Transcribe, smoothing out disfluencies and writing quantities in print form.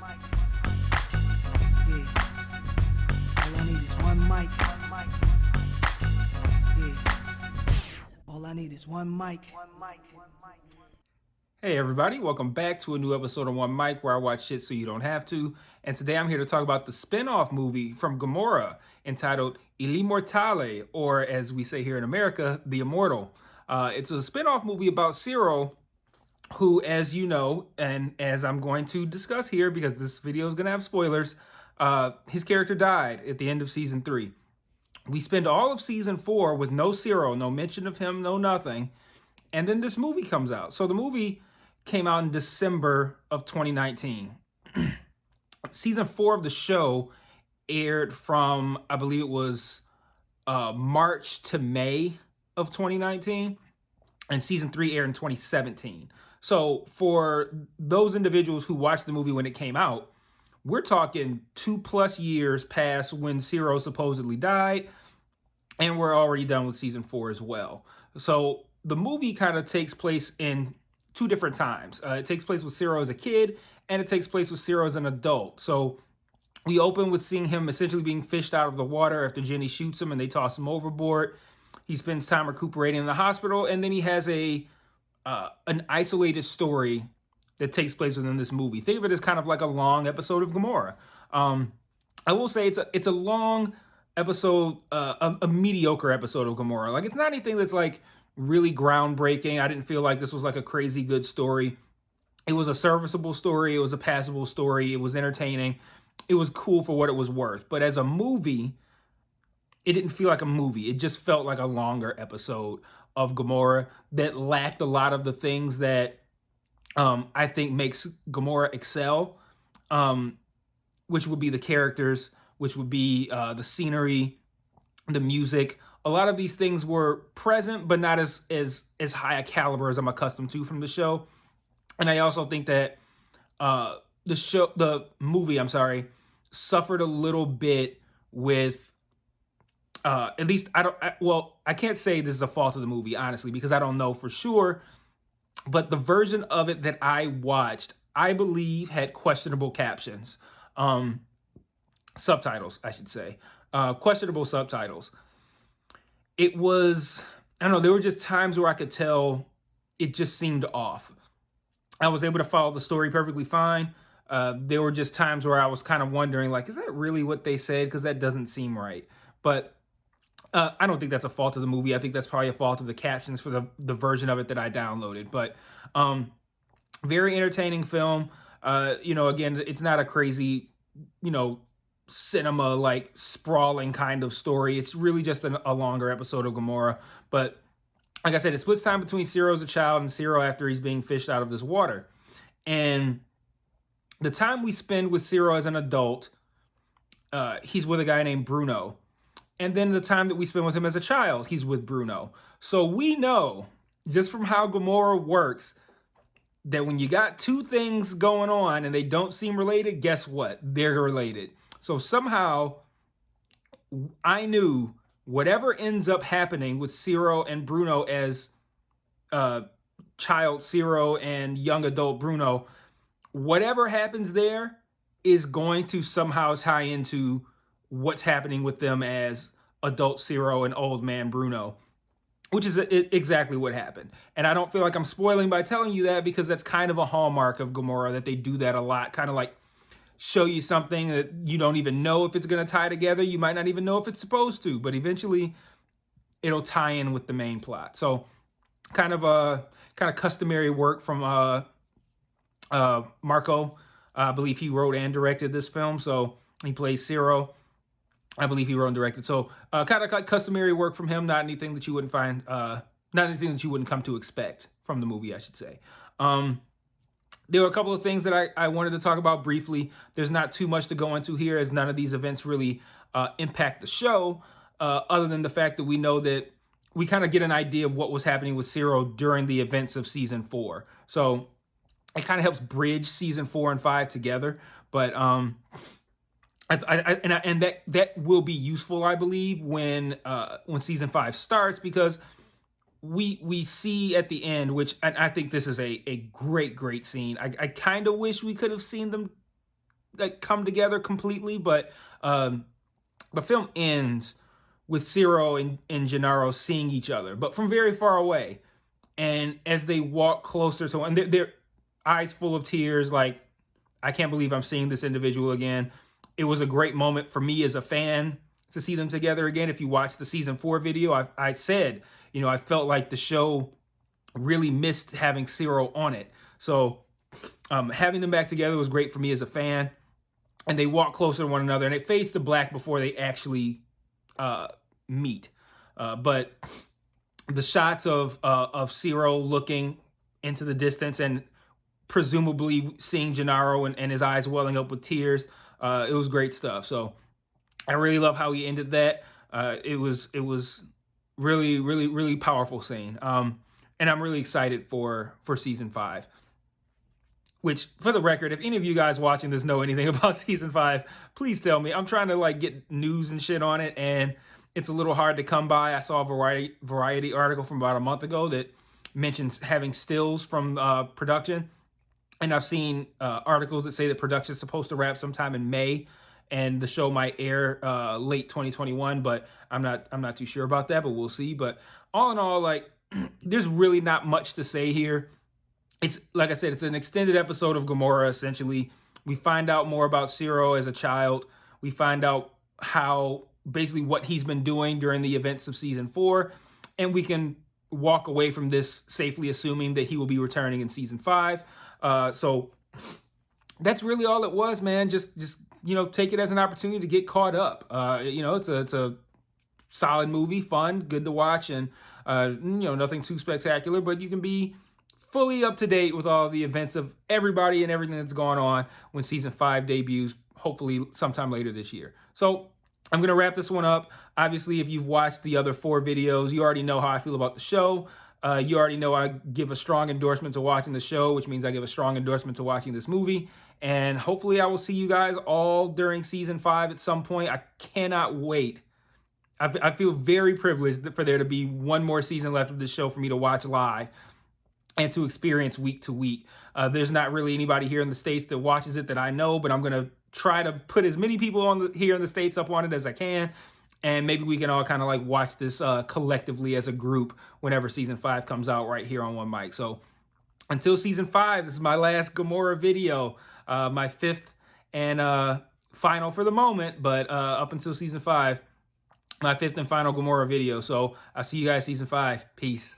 Yeah. All I need is one mic. Yeah. All I need is one mic. Hey everybody, welcome back to a new episode of One Mic where I watch shit so you don't have to. And today I'm here to talk about the spin-off movie from Gamora entitled Il Immortale, or as we say here in America, The Immortal. It's a spin-off movie about Zero, who, as you know, and as I'm going to discuss here because this video is going to have spoilers, his character died at the end of season 3. We spend all of season 4 with no Zero, no mention of him, no nothing. And then this movie comes out. So the movie came out in December of 2019. Season 4 of the show aired from, I believe it was March to May of 2019. And season 3 aired in 2017. So for those individuals who watched the movie when it came out, we're talking 2+ years past when Zero supposedly died. And we're already done with season 4 as well. So the movie kind of takes place in 2 different times. It takes place with Zero as a kid, and it takes place with Zero as an adult. So we open with seeing him essentially being fished out of the water after Jenny shoots him and they toss him overboard. He spends time recuperating in the hospital, and then he has an isolated story that takes place within this movie. Think of it as kind of like a long episode of Gamora. I will say it's a long episode, a mediocre episode of Gamora. Like, it's not anything that's like really groundbreaking. I didn't feel like this was like a crazy good story. It was a serviceable story. It was a passable story. It was entertaining. It was cool for what it was worth. But as a movie, it didn't feel like a movie. It just felt like a longer episode of Gamora that lacked a lot of the things that I think makes Gamora excel, which would be the characters, which would be the scenery, the music. A lot of these things were present, but not as high a caliber as I'm accustomed to from the show. And I also think that the movie, suffered a little bit with. At least I can't say this is a fault of the movie, honestly, because I don't know for sure. But the version of it that I watched, I believe, had questionable captions, subtitles, I should say, questionable subtitles. It was, I don't know, there were just times where I could tell it just seemed off. I was able to follow the story perfectly fine. There were just times where I was kind of wondering, like, is that really what they said? Because that doesn't seem right. But I don't think that's a fault of the movie. I think that's probably a fault of the captions for the version of it that I downloaded. But very entertaining film. Again, it's not a crazy, cinema like sprawling kind of story. It's really just a longer episode of Gamora. But like I said, it splits time between Zero as a child and Zero after he's being fished out of this water. And the time we spend with Zero as an adult, he's with a guy named Bruno. And then the time that we spend with him as a child, he's with Bruno. So we know, just from how Gamora works, that when you got 2 things going on and they don't seem related, guess what? They're related. So somehow, I knew whatever ends up happening with Zero and Bruno as child Zero and young adult Bruno, whatever happens there is going to somehow tie into what's happening with them as adult Zero and old man Bruno, which is exactly what happened. And I don't feel like I'm spoiling by telling you that, because that's kind of a hallmark of Gamora, that they do that a lot, kind of like show you something that you don't even know if it's going to tie together. You might not even know if it's supposed to, but eventually it'll tie in with the main plot. So kind of customary work from Marco. I believe he wrote and directed this film, so he plays Zero. I believe he wrote and directed. So kind of like customary work from him, not anything that you wouldn't find, not anything that you wouldn't come to expect from the movie, I should say. There were a couple of things that I wanted to talk about briefly. There's not too much to go into here, as none of these events really impact the show, other than the fact that we know that we kind of get an idea of what was happening with Zero during the events of season 4. So it kind of helps bridge season 4 and 5 together. But that will be useful, I believe, when season 5 starts, because we see at the end, and I think this is a great scene. I kind of wish we could have seen them like come together completely, but the film ends with Ciro and Gennaro seeing each other, but from very far away. And as they walk closer to, and their eyes full of tears, like, I can't believe I'm seeing this individual again. It was a great moment for me as a fan to see them together again. If you watch the season 4 video, I said, you know, I felt like the show really missed having Ciro on it. So having them back together was great for me as a fan. And they walk closer to one another, and it fades to black before they actually meet. But the shots of Ciro looking into the distance and presumably seeing Gennaro and his eyes welling up with tears, it was great stuff. So I really love how he ended that. It was really, really, really powerful scene. And I'm really excited for season 5. Which, for the record, if any of you guys watching this know anything about season 5, please tell me. I'm trying to like get news and shit on it, and it's a little hard to come by. I saw a Variety article from about a month ago that mentions having stills from production, and I've seen articles that say that production is supposed to wrap sometime in May, and the show might air late 2021. But I'm not too sure about that, but we'll see. But all in all, like, there's really not much to say here. It's, like I said, it's an extended episode of Gomorrah, essentially. We find out more about Ciro as a child. We find out basically what he's been doing during the events of season 4. And we can walk away from this safely assuming that he will be returning in season 5. So that's really all it was, man. Just you know, take it as an opportunity to get caught up. You know, it's a solid movie, fun, good to watch, and you know, nothing too spectacular, but you can be fully up to date with all the events of everybody and everything that's going on when season 5 debuts, hopefully sometime later this year. So I'm going to wrap this one up. Obviously, if you've watched the other 4 videos, you already know how I feel about the show. You already know I give a strong endorsement to watching the show, which means I give a strong endorsement to watching this movie. And hopefully I will see you guys all during season 5 at some point. I cannot wait. I feel very privileged for there to be one more season left of this show for me to watch live and to experience week to week. There's not really anybody here in the States that watches it that I know, but I'm going to try to put as many people here in the States up on it as I can. And maybe we can all kind of like watch this collectively as a group whenever season 5 comes out right here on One Mic. So until season 5, this is my last Gomorrah video, my 5th and final for the moment, but up until season 5, my 5th and final Gomorrah video. So I'll see you guys season 5. Peace.